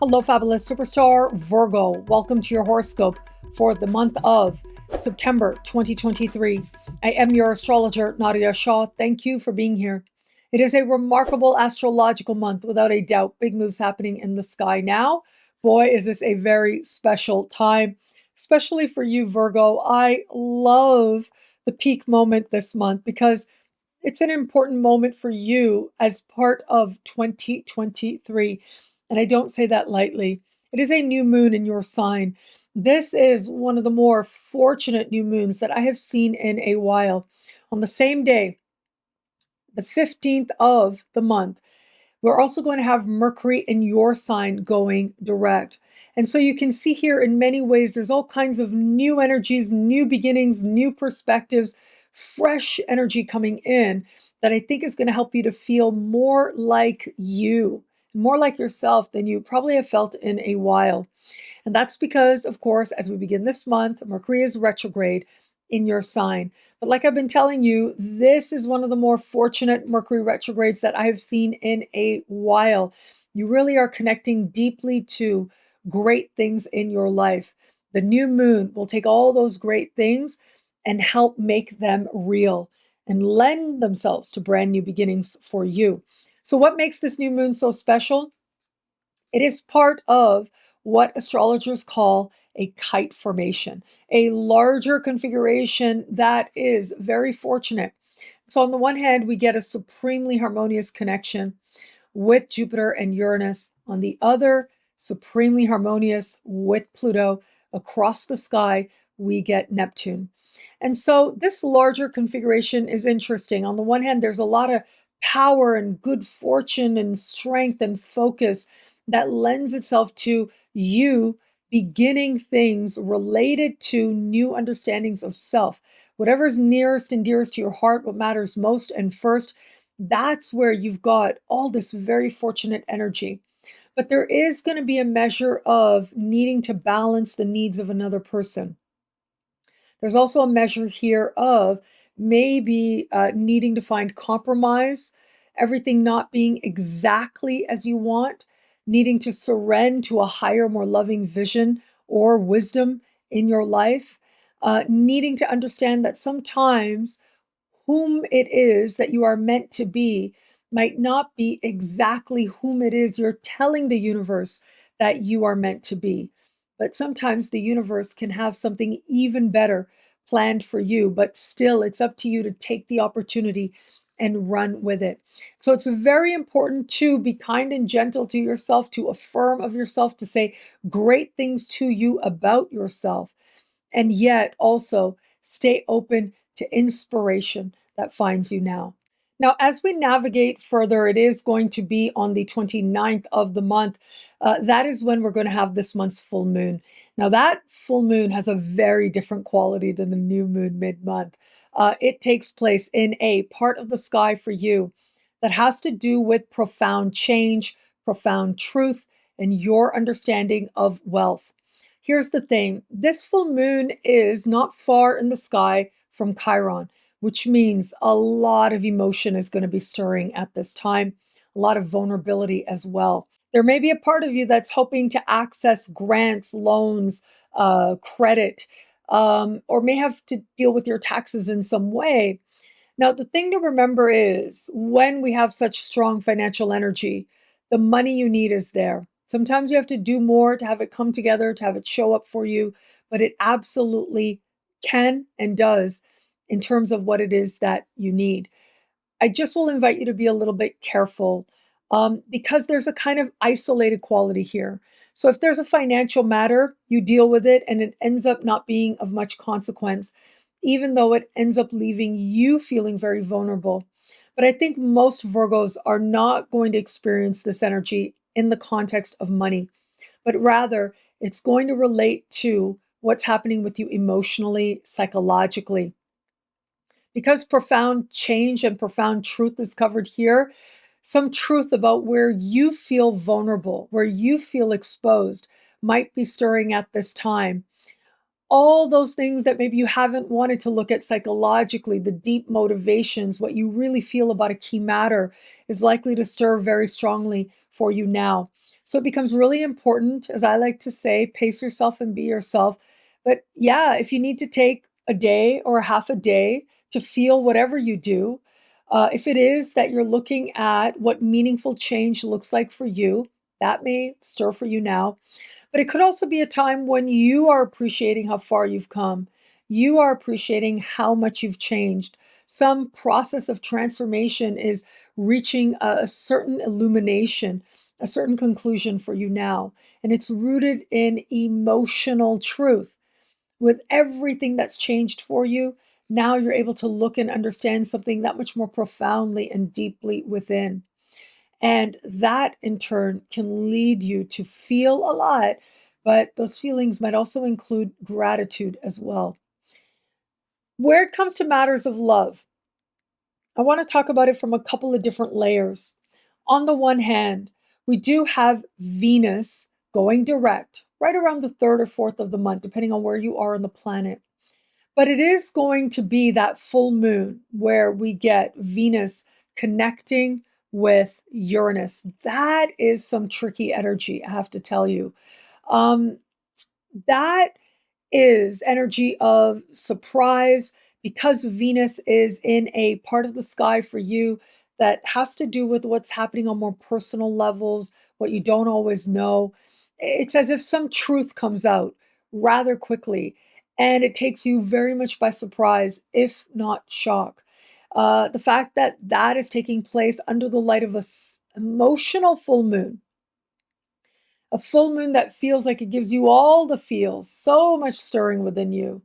Hello, fabulous superstar Virgo. Welcome to your horoscope for the month of September 2023. I am your astrologer, Nadiya Shah. Thank you for being here. It is a remarkable astrological month, without a doubt. Big moves happening in the sky now. Boy, is this a very special time, especially for you, Virgo. I love the peak moment this month because it's an important moment for you as part of 2023. And I don't say that lightly. It is a new moon in your sign. This is one of the more fortunate new moons that I have seen in a while. On the same day, the 15th of the month, we're also going to have Mercury in your sign going direct. And so you can see here in many ways, there's all kinds of new energies, new beginnings, new perspectives, fresh energy coming in that I think is going to help you to feel more like you, more like yourself than you probably have felt in a while. And that's because, of course, as we begin this month, Mercury is retrograde in your sign. But like I've been telling you, this is one of the more fortunate Mercury retrogrades that I have seen in a while. You really are connecting deeply to great things in your life. The new moon will take all those great things and help make them real and lend themselves to brand new beginnings for you. So what makes this new moon so special? It is part of what astrologers call a kite formation, a larger configuration that is very fortunate. So on the one hand, we get a supremely harmonious connection with Jupiter and Uranus. On the other, supremely harmonious with Pluto. Across the sky, we get Neptune. And so this larger configuration is interesting. On the one hand, there's a lot of power and good fortune and strength and focus that lends itself to you beginning things related to new understandings of self. Whatever's nearest and dearest to your heart, what matters most and first, that's where you've got all this very fortunate energy. But there is going to be a measure of needing to balance the needs of another person. There's also a measure here of maybe needing to find compromise, everything not being exactly as you want, needing to surrender to a higher, more loving vision or wisdom in your life, needing to understand that sometimes whom it is that you are meant to be might not be exactly whom it is you're telling the universe that you are meant to be. But sometimes the universe can have something even better planned for you, but still it's up to you to take the opportunity and run with it. So it's very important to be kind and gentle to yourself, to affirm of yourself, to say great things to you about yourself, and yet also stay open to inspiration that finds you now. Now, as we navigate further, it is going to be on the 29th of the month. That is when we're going to have this month's full moon. Now, that full moon has a very different quality than the new moon mid-month. It takes place in a part of the sky for you that has to do with profound change, profound truth, and your understanding of wealth. Here's the thing. This full moon is not far in the sky from Chiron, which means a lot of emotion is going to be stirring at this time, a lot of vulnerability as well. There may be a part of you that's hoping to access grants, loans, credit, or may have to deal with your taxes in some way. Now, the thing to remember is when we have such strong financial energy, the money you need is there. Sometimes you have to do more to have it come together, to have it show up for you, but it absolutely can and does in terms of what it is that you need. I just will invite you to be a little bit careful because there's a kind of isolated quality here. So if there's a financial matter, you deal with it and it ends up not being of much consequence, even though it ends up leaving you feeling very vulnerable. But I think most Virgos are not going to experience this energy in the context of money, but rather it's going to relate to what's happening with you emotionally, psychologically. Because profound change and profound truth is covered here, some truth about where you feel vulnerable, where you feel exposed, might be stirring at this time. All those things that maybe you haven't wanted to look at psychologically, the deep motivations, what you really feel about a key matter is likely to stir very strongly for you now. So it becomes really important, as I like to say, pace yourself and be yourself. But yeah, if you need to take a day or a half a day to feel whatever you do, if it is that you're looking at what meaningful change looks like for you, that may stir for you now. But it could also be a time when you are appreciating how far you've come. You are appreciating how much you've changed. Some process of transformation is reaching a certain illumination, a certain conclusion for you now. And it's rooted in emotional truth. With everything that's changed for you, now you're able to look and understand something that much more profoundly and deeply within. And that in turn can lead you to feel a lot, but those feelings might also include gratitude as well. Where it comes to matters of love, I want to talk about it from a couple of different layers. On the one hand, we do have Venus going direct right around the 3rd or 4th of the month, depending on where you are on the planet. But it is going to be that full moon where we get Venus connecting with Uranus. That is some tricky energy, I have to tell you. That is energy of surprise because Venus is in a part of the sky for you that has to do with what's happening on more personal levels, what you don't always know. It's as if some truth comes out rather quickly and it takes you very much by surprise, if not shock. The fact that that is taking place under the light of a emotional full moon, a full moon that feels like it gives you all the feels, so much stirring within you.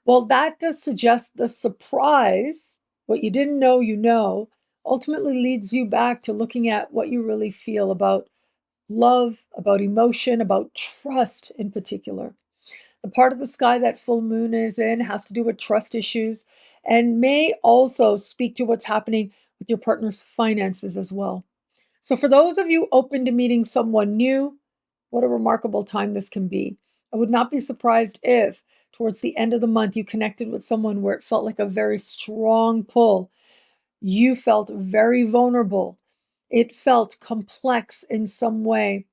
Well, that does suggest the surprise, what you didn't know you know, ultimately leads you back to looking at what you really feel about love, about emotion, about trust in particular. The part of the sky that full moon is in has to do with trust issues and may also speak to what's happening with your partner's finances as well. So, for those of you open to meeting someone new, what a remarkable time this can be. I would not be surprised if, towards the end of the month, you connected with someone where it felt like a very strong pull. You felt very vulnerable. It felt complex in some way.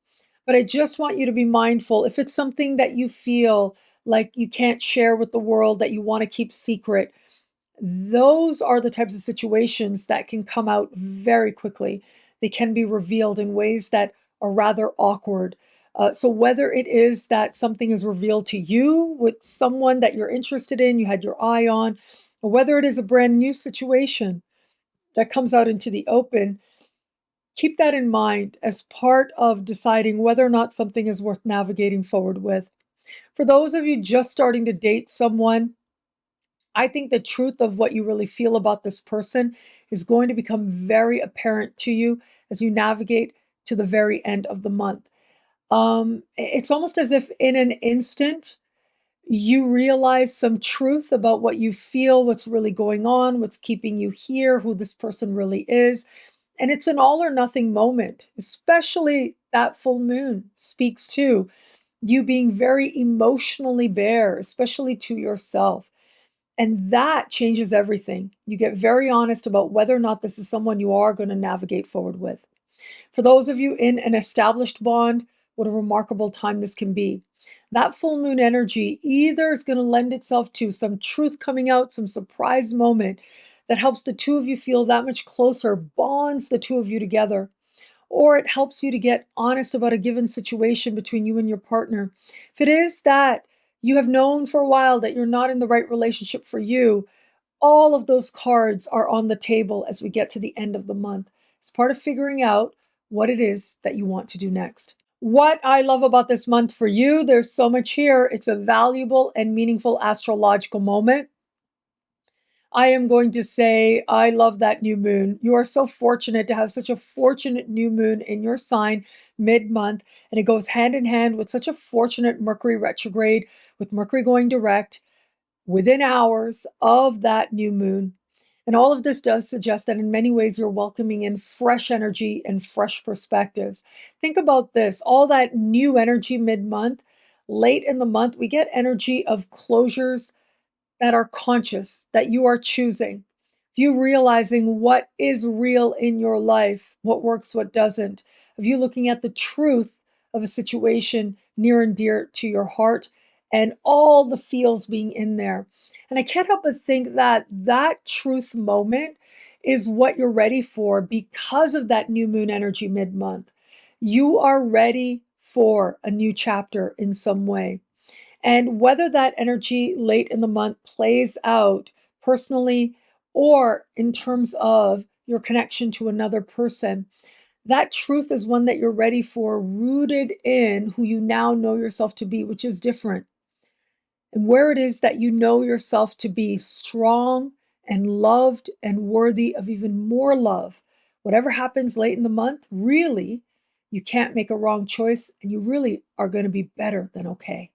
But I just want you to be mindful if it's something that you feel like you can't share with the world, that you want to keep secret, those are the types of situations that can come out very quickly. They can be revealed in ways that are rather awkward. So whether it is that something is revealed to you with someone that you're interested in, you had your eye on, or whether it is a brand new situation that comes out into the open, keep that in mind as part of deciding whether or not something is worth navigating forward with. For those of you just starting to date someone, I think the truth of what you really feel about this person is going to become very apparent to you as you navigate to the very end of the month. It's almost as if in an instant, you realize some truth about what you feel, what's really going on, what's keeping you here, who this person really is. And it's an all or nothing moment, especially that full moon speaks to you being very emotionally bare, especially to yourself. And that changes everything. You get very honest about whether or not this is someone you are going to navigate forward with. For those of you in an established bond, what a remarkable time this can be. That full moon energy either is going to lend itself to some truth coming out, some surprise moment that helps the two of you feel that much closer, bonds the two of you together, or it helps you to get honest about a given situation between you and your partner. If it is that you have known for a while that you're not in the right relationship for you, all of those cards are on the table as we get to the end of the month. It's part of figuring out what it is that you want to do next. What I love about this month for you, there's so much here. It's a valuable and meaningful astrological moment. I am going to say, I love that new moon. You are so fortunate to have such a fortunate new moon in your sign mid-month, and it goes hand in hand with such a fortunate Mercury retrograde, with Mercury going direct within hours of that new moon. And all of this does suggest that in many ways you're welcoming in fresh energy and fresh perspectives. Think about this, all that new energy mid-month, late in the month, we get energy of closures that are conscious, that you are choosing. You realizing what is real in your life, what works, what doesn't. Of you looking at the truth of a situation near and dear to your heart, and all the feels being in there. And I can't help but think that that truth moment is what you're ready for because of that new moon energy mid-month. You are ready for a new chapter in some way. And whether that energy late in the month plays out personally or in terms of your connection to another person, that truth is one that you're ready for, rooted in who you now know yourself to be, which is different. And where it is that you know yourself to be strong and loved and worthy of even more love. Whatever happens late in the month, really, you can't make a wrong choice, and you really are going to be better than okay.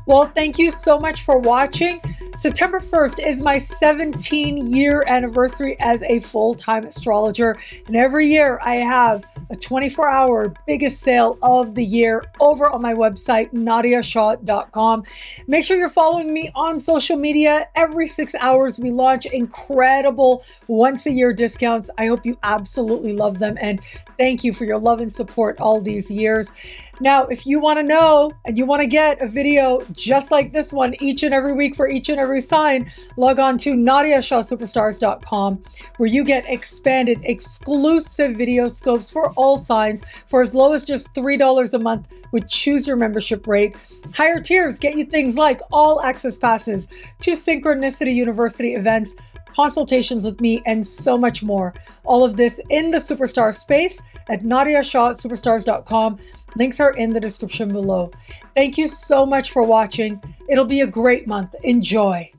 Well, thank you so much for watching. September 1st is my 17-year anniversary as a full-time astrologer. And every year I have a 24-hour biggest sale of the year over on my website, NadiyaShah.com. Make sure you're following me on social media. Every 6 hours, we launch incredible once-a-year discounts. I hope you absolutely love them. And thank you for your love and support all these years. Now, if you want to know and you want to get a video just like this one each and every week for each and every sign, log on to NadiyaShahSuperstars.com, where you get expanded exclusive video scopes for all signs for as low as just $3 a month with choose your membership rate. Higher tiers get you things like all access passes to Synchronicity University events, consultations with me, and so much more. All of this in the Superstar space at NadiyaShahSuperstars.com. Links are in the description below. Thank you so much for watching. It'll be a great month. Enjoy.